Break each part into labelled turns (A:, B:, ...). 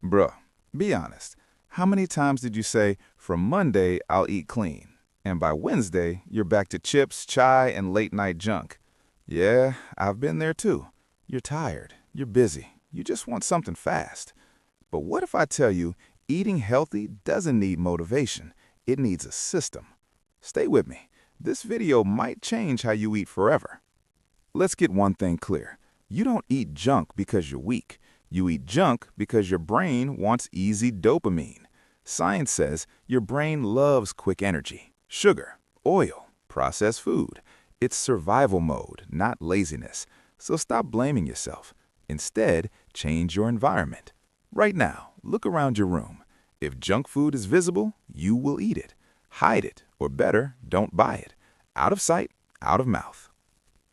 A: Bruh, be honest. How many times did you say, from Monday, I'll eat clean, and by Wednesday, you're back to chips, chai, and late-night junk? Yeah, I've been there too. You're tired, you're busy, you just want something fast. But what if I tell you eating healthy doesn't need motivation, it needs a system? Stay with me. This video might change how you eat forever. Let's get one thing clear. You don't eat junk because you're weak. You eat junk because your brain wants easy dopamine. Science says your brain loves quick energy, sugar, oil, processed food. It's survival mode, not laziness. So stop blaming yourself. Instead, change your environment. Right now, look around your room. If junk food is visible, you will eat it. Hide it, or better, don't buy it. Out of sight, out of mouth.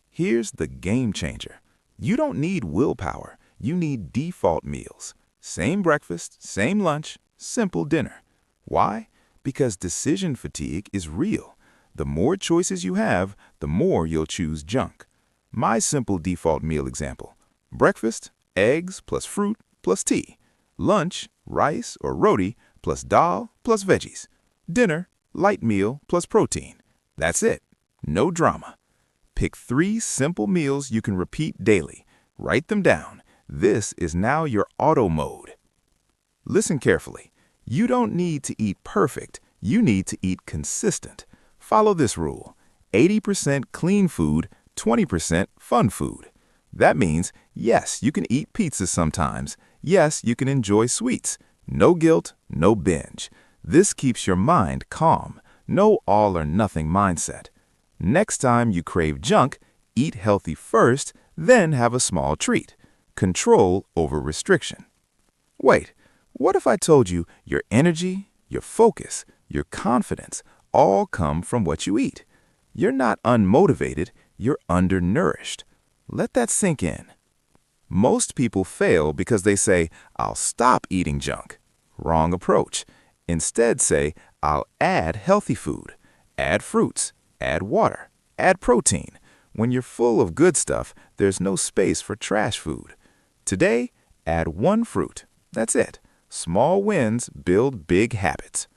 A: Here's the game changer. You don't need willpower. You need default meals. Same breakfast, same lunch, simple dinner. Why? Because decision fatigue is real. The more choices you have, the more you'll choose junk. My simple default meal example. Breakfast, eggs plus fruit plus tea. Lunch, rice or roti plus dal plus veggies. Dinner, light meal plus protein. That's it. No drama. Pick 3 simple meals you can repeat daily. Write them down. This is now your auto mode. Listen carefully. You don't need to eat perfect. You need to eat consistent. Follow this rule. 80% clean food, 20% fun food. That means, yes, you can eat pizza sometimes. Yes, you can enjoy sweets. No guilt, no binge. This keeps your mind calm. No all or nothing mindset. Next time you crave junk, eat healthy first, then have a small treat. Control over restriction. Wait, what if I told you your energy, your focus, your confidence all come from what you eat? You're not unmotivated, you're undernourished. Let that sink in. Most people fail because they say, I'll stop eating junk. Wrong approach. Instead say, I'll add healthy food. Add fruits. Add water. Add protein. When you're full of good stuff, there's no space for trash food. Today, add 1 fruit. That's it. Small wins build big habits.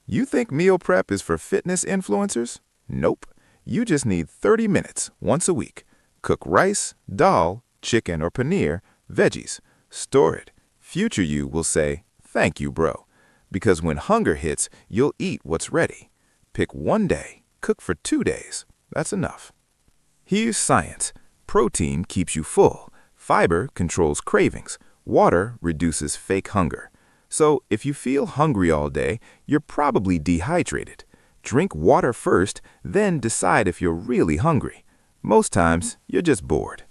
A: You think meal prep is for fitness influencers? Nope. You just need 30 minutes once a week. Cook rice, dal, chicken or paneer, veggies. Store it. Future you will say, thank you, bro. Because when hunger hits, you'll eat what's ready. Pick 1 day. Cook for 2 days. That's enough. Here's science. Protein keeps you full. Fiber controls cravings. Water reduces fake hunger. So if you feel hungry all day, you're probably dehydrated. Drink water first, then decide if you're really hungry. Most times, you're just bored.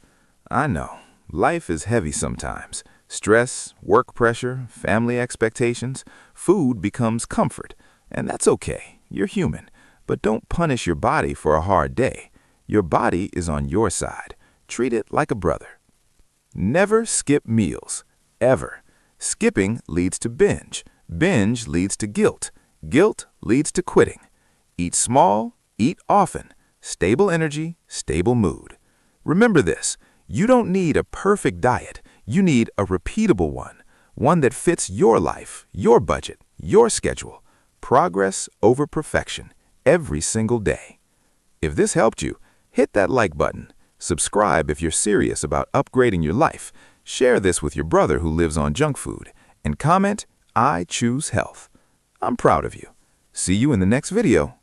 A: I know. Life is heavy sometimes. Stress, work pressure, family expectations. Food becomes comfort. And that's okay. You're human. But don't punish your body for a hard day. Your body is on your side. Treat it like a brother. Never skip meals. Ever. Skipping leads to binge. Binge leads to guilt. Guilt leads to quitting. Eat small, eat often. Stable energy, stable mood. Remember this. You don't need a perfect diet. You need a repeatable one. One that fits your life, your budget, your schedule. Progress over perfection. Every single day. If this helped you, hit that like button. Subscribe if you're serious about upgrading your life. Share this with your brother who lives on junk food. And comment, I choose health. I'm proud of you. See you in the next video.